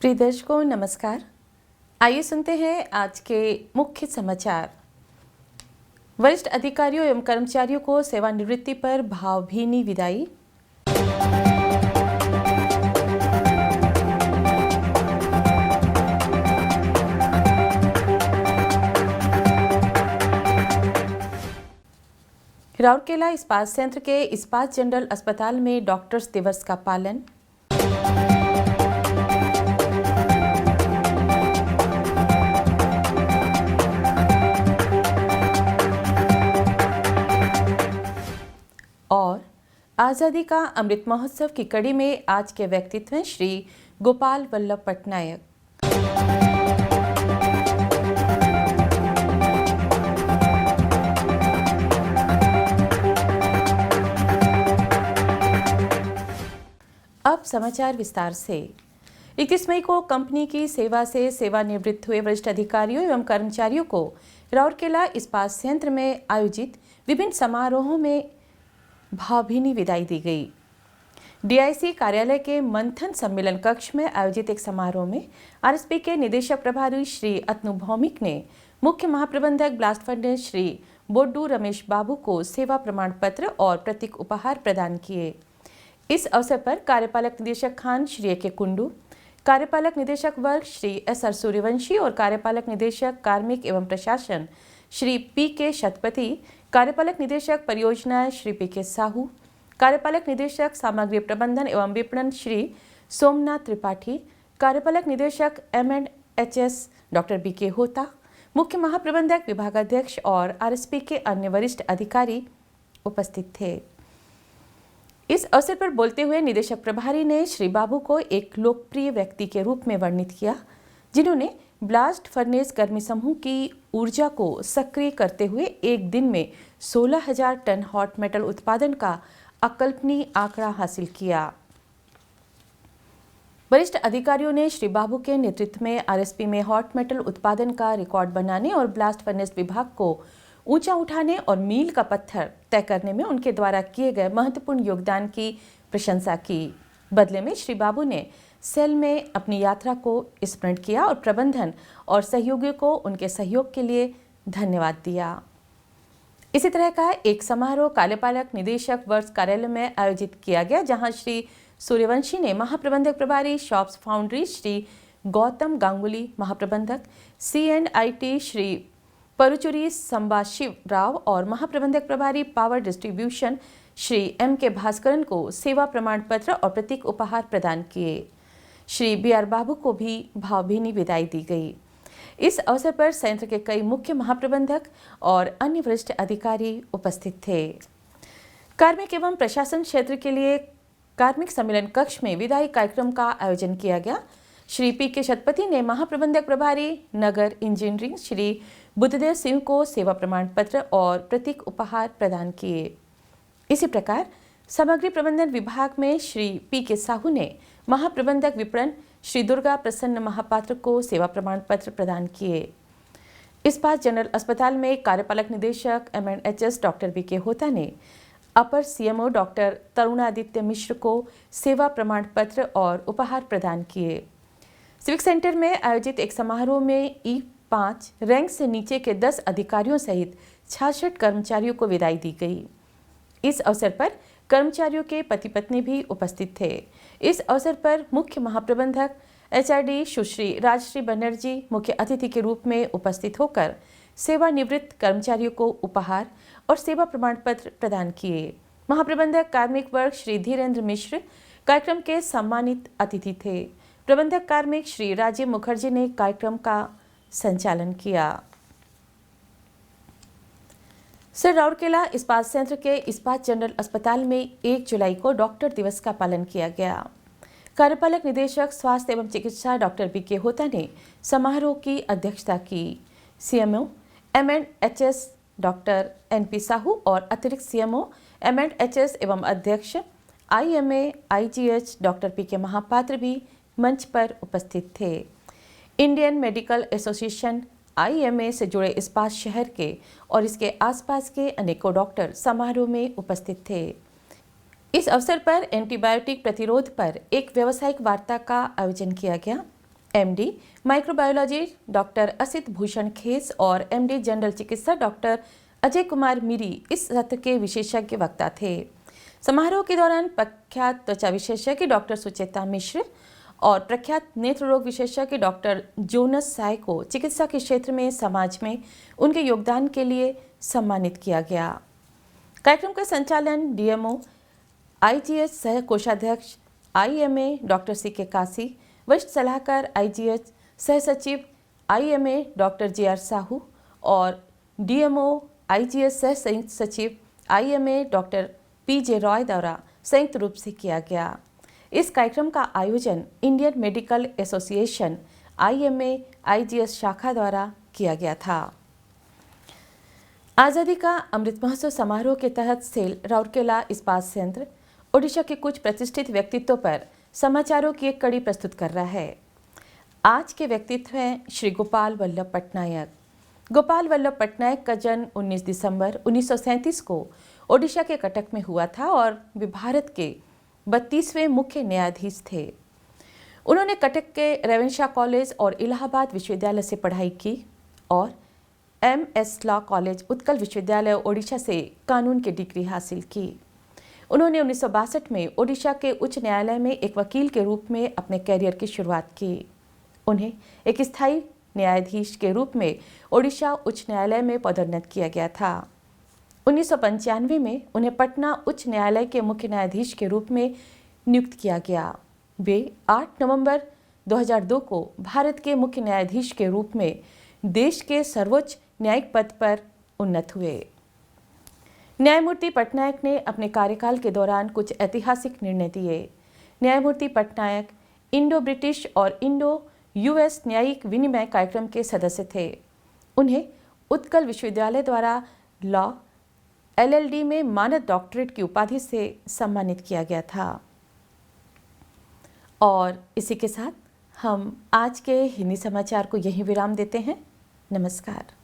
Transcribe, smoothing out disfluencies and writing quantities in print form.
प्रिय दर्शकों नमस्कार। आइए सुनते हैं आज के मुख्य समाचार। वरिष्ठ अधिकारियों एवं कर्मचारियों को सेवानिवृत्ति पर भावभीनी विदाई। राउरकेला इस्पात संयंत्र के इस्पात जनरल अस्पताल में डॉक्टर्स दिवस का पालन। और आज़ादी का अमृत महोत्सव की कड़ी में आज के व्यक्तित्व हैं श्री गोपाल वल्लभ पटनायक। अब समाचार विस्तार से। 21 मई को कंपनी की सेवा से सेवानिवृत्त हुए वरिष्ठ अधिकारियों एवं कर्मचारियों को राउरकेला इस्पात संयंत्र में आयोजित विभिन्न समारोहों में भावभीनी विदाई दी गई। डीआईसी कार्यालय के मंथन सम्मेलन कक्ष में आयोजित एक समारोह में आरएसपी के निदेशक प्रभारी श्री अतनु भौमिक ने मुख्य महाप्रबंधक ब्लास्ट फर्नेस श्री बोड्डू रमेश बाबू को सेवा प्रमाण पत्र और प्रतीक उपहार प्रदान किए। इस अवसर पर कार्यपालक निदेशक खान श्री ए.के. कुंडू, कार्यपालक निदेशक वर्ग श्री एस.आर. सूर्यवंशी और कार्यपालक निदेशक कार्मिक एवं प्रशासन श्री पी.के. शतपति, कार्यपालक निदेशक परियोजनाएं श्री पी.के. साहू, कार्यपालक निदेशक सामग्री प्रबंधन एवं विपणन श्री सोमनाथ त्रिपाठी, कार्यपालक निदेशक M&HS डॉक्टर बी.के. होता, मुख्य महाप्रबंधक विभागाध्यक्ष और आरएसपी के अन्य वरिष्ठ अधिकारी उपस्थित थे। इस अवसर पर बोलते हुए निदेशक प्रभारी ने श्री बाबू को एक लोकप्रिय व्यक्ति के रूप में वर्णित किया, जिन्होंने ब्लास्ट फर्नेस गर्मी समूह की ऊर्जा को सक्रिय करते हुए एक दिन में 16,000 टन हॉट मेटल उत्पादन का अकल्पनीय आंकड़ा हासिल किया। वरिष्ठ अधिकारियों ने श्री बाबू के नेतृत्व में आरएसपी में हॉट मेटल उत्पादन का रिकॉर्ड बनाने और ब्लास्ट फर्नेस विभाग को ऊंचा उठाने और मील का पत्थर तय करने में उनके द्वारा किए गए महत्वपूर्ण योगदान की प्रशंसा की। बदले में श्री बाबू ने सेल में अपनी यात्रा को स्मरण किया और प्रबंधन और सहयोगियों को उनके सहयोग के लिए धन्यवाद दिया। इसी तरह का एक समारोह कार्यपालक निदेशक वर्ष कार्यालय में आयोजित किया गया, जहां श्री सूर्यवंशी ने महाप्रबंधक प्रभारी शॉप्स फाउंड्री श्री गौतम गांगुली, महाप्रबंधक C&IT श्री परुचुरी संबाशिव राव और महाप्रबंधक प्रभारी पावर डिस्ट्रीब्यूशन श्री M.के. भास्करन को सेवा प्रमाण पत्र और प्रतीक उपहार प्रदान किए। श्री B.R. बाबू को भी भावभीनी विदाई दी गई। इस अवसर पर संयंत्र के कई मुख्य महाप्रबंधक और अन्य वरिष्ठ अधिकारी उपस्थित थे। कार्मिक एवं प्रशासन क्षेत्र के लिए कार्मिक सम्मेलन कक्ष में विदाई कार्यक्रम का आयोजन किया गया। श्री पी.के. शतपति ने महाप्रबंधक प्रभारी नगर इंजीनियरिंग श्री बुद्धदेव सिंह को सेवा प्रमाण पत्र और प्रतीक उपहार प्रदान किए। इसी प्रकार सामग्री प्रबंधन विभाग में श्री पी.के. साहू ने महाप्रबंधक विपणन श्री दुर्गा प्रसन्न महापात्र को सेवा प्रमाण पत्र प्रदान किए। इस्पात जनरल अस्पताल में कार्यपालक निदेशक M&HS डॉक्टर बी.के. होता ने अपर CMO डॉक्टर तरुणादित्य मिश्र को सेवा प्रमाण पत्र और उपहार प्रदान किए। सिविक सेंटर में आयोजित एक समारोह में E5 रैंक से नीचे के 10 अधिकारियों सहित 66 कर्मचारियों को विदाई दी गई। इस अवसर पर कर्मचारियों के पति पत्नी भी उपस्थित थे। इस अवसर पर मुख्य महाप्रबंधक HRD सुश्री राजश्री बनर्जी मुख्य अतिथि के रूप में उपस्थित होकर सेवानिवृत्त कर्मचारियों को उपहार और सेवा प्रमाण पत्र प्रदान किए। महाप्रबंधक कार्मिक वर्ग श्री धीरेन्द्र मिश्र कार्यक्रम के सम्मानित अतिथि थे। प्रबंधक कार्मिक श्री राजीव मुखर्जी ने कार्यक्रम का संचालन किया। सर राउरकेला इस्पात संयंत्र के इस्पात जनरल अस्पताल में 1 जुलाई को डॉक्टर दिवस का पालन किया गया। कार्यपालक निदेशक स्वास्थ्य एवं चिकित्सा डॉक्टर बी.के. होता ने समारोह की अध्यक्षता की। CMO M&HS doctor N.P. Sahu और अतिरिक्त CMO M&HS एवं अध्यक्ष IMA IGH doctor P K. Mahapatra भी मंच पर उपस्थित थे। इंडियन मेडिकल एसोसिएशन IMA से जुड़े इस्पात शहर के और इसके आसपास के अनेकों डॉक्टर समारोह में उपस्थित थे। इस अवसर पर एंटीबायोटिक प्रतिरोध पर एक व्यावसायिक वार्ता का आयोजन किया गया। MD microbiology doctor Asit Bhushan खेस और एमडी जनरल चिकित्सा डॉक्टर अजय कुमार मीरी इस सत्र के विशेषज्ञ वक्ता थे। समारोह के दौरान प्रख्यात त्वचा विशेषज्ञ डॉक्टर सुचेता मिश्र और प्रख्यात नेत्र रोग विशेषज्ञ डॉक्टर जोनस साय को चिकित्सा के क्षेत्र में समाज में उनके योगदान के लिए सम्मानित किया गया। कार्यक्रम का संचालन डीएमओ आईजीएच सह कोषाध्यक्ष आईएमए डॉक्टर सीके कासी, वरिष्ठ सलाहकार आईजीएच सह सचिव आईएमए डॉक्टर जेआर साहू और डीएमओ आईजीएच सह संयुक्त सचिव आईएमए डॉक्टर पीजे रॉय द्वारा संयुक्त रूप से किया गया। इस कार्यक्रम का आयोजन Indian medical association IMA IGS शाखा द्वारा किया गया था। आज़ादी का अमृत महोत्सव समारोह के तहत सेल राउरकेला इस्पात संयंत्र ओडिशा के कुछ प्रतिष्ठित व्यक्तित्वों पर समाचारों की एक कड़ी प्रस्तुत कर रहा है। आज के व्यक्तित्व हैं श्री गोपाल वल्लभ पटनायक। गोपाल वल्लभ पटनायक का जन्म 19 दिसंबर 1937 को ओडिशा के कटक में हुआ था और वे भारत के 32वें मुख्य न्यायाधीश थे। उन्होंने कटक के रेवेन्शा कॉलेज और इलाहाबाद विश्वविद्यालय से पढ़ाई की और MS लॉ कॉलेज उत्कल विश्वविद्यालय ओडिशा से कानून की डिग्री हासिल की। उन्होंने 1962 में ओडिशा के उच्च न्यायालय में एक वकील के रूप में अपने कैरियर की शुरुआत की। उन्हें एक स्थायी न्यायाधीश के रूप में ओडिशा उच्च न्यायालय में पदोन्नत किया गया था। 1995 में उन्हें पटना उच्च न्यायालय के मुख्य न्यायाधीश के रूप में नियुक्त किया गया। वे 8 नवंबर 2002 को भारत के मुख्य न्यायाधीश के रूप में देश के सर्वोच्च न्यायिक पद पर उन्नत हुए। न्यायमूर्ति पटनायक ने अपने कार्यकाल के दौरान कुछ ऐतिहासिक निर्णय दिए। न्यायमूर्ति पटनायक इंडो ब्रिटिश और इंडो यूएस न्यायिक विनिमय कार्यक्रम के सदस्य थे। उन्हें उत्कल विश्वविद्यालय द्वारा लॉ LLD में मानद डॉक्टरेट की उपाधि से सम्मानित किया गया था। और इसी के साथ हम आज के हिंदी समाचार को यहीं विराम देते हैं। नमस्कार।